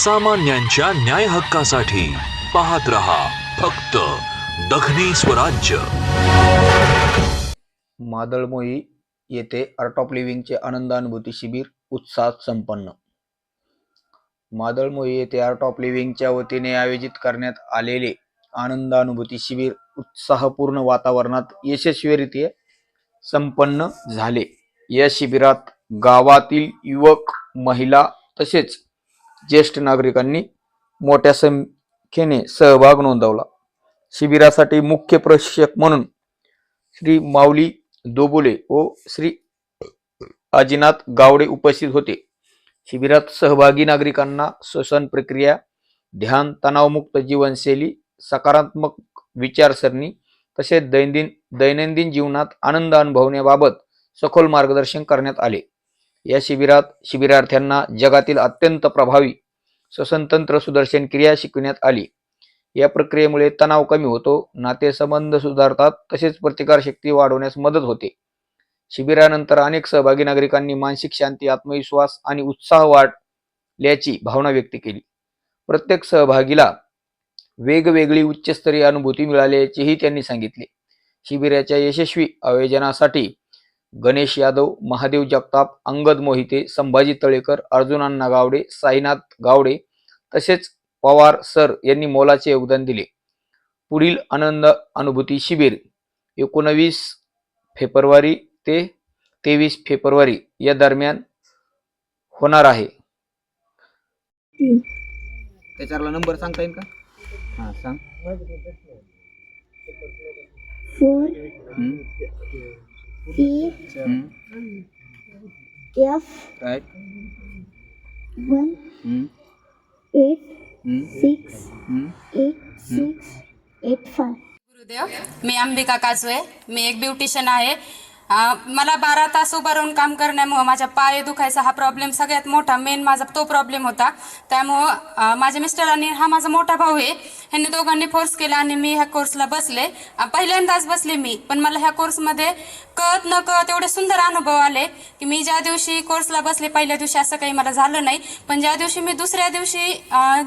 सामान्यांच्या न्याय हक्कासाठी पाहत रहा फक्त दखनी स्वराज्य। मादळमोही येथे आर्ट ऑफ लिव्हिंगचे आनंद अनुभूती शिबिर उत्साहात संपन्न। मादळमोही येथे आर्ट ऑफ लिव्हिंगच्या वतीने आयोजित करण्यात आलेले आनंद अनुभूती शिबिर उत्साहपूर्ण वातावरणात यशस्वीरित्या संपन्न झाले। या शिबिरात गावातील युवक, महिला तसेच ज्येष्ठ नागरिकांनी मोठ्या संख्येने सहभाग नोंदवला। शिबिरासाठी मुख्य प्रशिक्षक म्हणून श्री माऊली दोबोले व श्री आजीनाथ गावडे उपस्थित होते। शिबिरात सहभागी नागरिकांना श्वसन प्रक्रिया, ध्यान, तणावमुक्त जीवनशैली, सकारात्मक विचारसरणी तसेच दैनंदिन जीवनात आनंद अनुभवण्याबाबत सखोल मार्गदर्शन करण्यात आले। या शिबिरात शिबिरार्थ्यांना जगातील अत्यंत प्रभावी श्वसनतंत्र सुदर्शन क्रिया शिकवण्यात आली। या प्रक्रियेमुळे तणाव कमी होतो, नातेसंबंध सुधारतात तसेच प्रतिकारशक्ती वाढवण्यास मदत होते। शिबिरानंतर अनेक सहभागी नागरिकांनी मानसिक शांती, आत्मविश्वास आणि उत्साह वाढल्याची भावना व्यक्त केली। प्रत्येक सहभागीला वेगवेगळी उच्चस्तरीय अनुभूती मिळाल्याचेही त्यांनी सांगितले। शिबिराच्या यशस्वी आयोजनासाठी गणेश यादव, महादेव जगताप, अंगद मोहिते, संभाजी तळेकर, अर्जुन अण्णा गावडे, साईनाथ गावडे तसेच पवार सर यांनी मोलाचे योगदान दिले। पुढील आनंद अनुभूती शिबिर 19 फेब्रुवारी ते 23 फेब्रुवारी या दरम्यान होणार आहे। त्याच्यावरला नंबर सांगता येईल का? हां सांग। 4 E F राईट 1 8 6 8 6 8 5। गुरुदेव, मी अंबिका काजवे, मी एक ब्युटिशियन आहे। मला 12 तास उभं राहून काम करण्यामुळे माझ्या पाय दुखायचा हा प्रॉब्लेम सगळ्यात मोठा मेन माझा तो प्रॉब्लेम होता। त्यामुळं माझ्या मिस्टरांनी, हा माझा मोठा भाऊ आहे, ह्यांनी दोघांनी फोर्स केला आणि मी ह्या कोर्सला बसले। पहिल्यांदाच बसले मी, पण मला ह्या कोर्समध्ये कळत न कळत एवढे सुंदर अनुभव आले की मी ज्या दिवशी कोर्सला बसले पहिल्या दिवशी असं काही मला झालं नाही, पण ज्या दिवशी मी दुसऱ्या दिवशी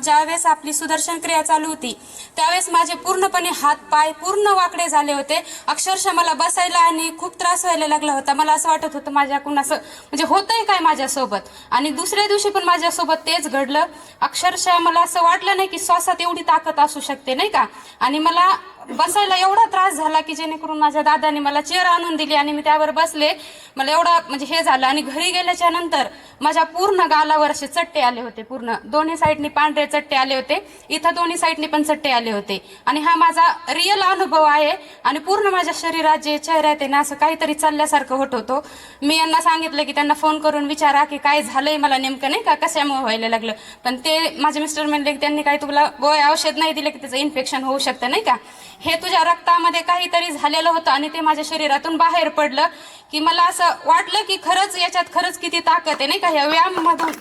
ज्यावेळेस आपली सुदर्शन क्रिया चालू होती त्यावेळेस माझे पूर्णपणे हात पाय पूर्ण वाकडे झाले होते। अक्षरशः मला बसायला आणि खूप त्रास व्हायला लागला होता। मला असं वाटत होतं माझ्याकडून असं म्हणजे होतंय काय माझ्यासोबत, आणि दुसऱ्या दिवशी पण माझ्यासोबत तेच घडलं। अक्षरशः मला असं वाटलं नाही की श्वासात एवढी ताकद असू शकते, नाही का। आणि मला बसायला एवढा त्रास झाला की जेणेकरून माझ्या दादाने मला चेअर आणून दिली आणि मी त्यावर बसले। मला एवढा म्हणजे हे झालं, आणि घरी गेल्याच्या नंतर माझ्या पूर्ण गालावर असे चट्टे आले होते, पूर्ण दोन्ही साईडनी पांढरे चट्टे आले होते, इथं दोन्ही साईडनी पण चट्टे आले होते। आणि हा माझा रिअल अनुभव आहे। आणि पूर्ण माझ्या शरीरात जे चेहऱ्यात आहे ना असं काहीतरी चालल्यासारखं होत होतं। मी यांना सांगितलं की त्यांना फोन करून विचारा की काय झालंय मला नेमकं, नाही का, कशामुळे व्हायला लागलं, पण ते माझे मिस्टर म्हणले की त्यांनी काही तुला गोळ्या औषध नाही दिले की त्याचं इन्फेक्शन होऊ शकतं, नाही का, हे तुझ्या रक्तामध्ये काहीतरी झालेलं होतं आणि ते माझ्या शरीरातून बाहेर पडलं। की मला असं वाटलं की खरंच याच्यात खरंच किती ताकद आहे, नाही का, ह्या व्यायामामधून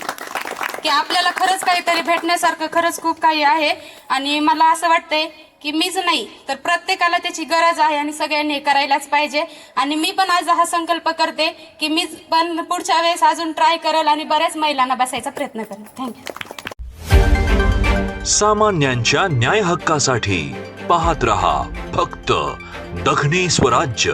की आपल्याला खरंच काहीतरी भेटण्यासारखं खरंच खूप काही आहे। आणि मला असं वाटतंय की मीच नाही तर प्रत्येकाला त्याची गरज आहे आणि सगळ्यांनी करायलाच पाहिजे। आणि मी पण आज हा संकल्प करते की मीच पण पुढच्या वेळेस अजून ट्राय करेल आणि बऱ्याच महिलांना बसायचा प्रयत्न करेल। थँक्यू। सामान्यांच्या न्याय हक्कासाठी पाहत रहा फक्त दखनी स्वराज्य।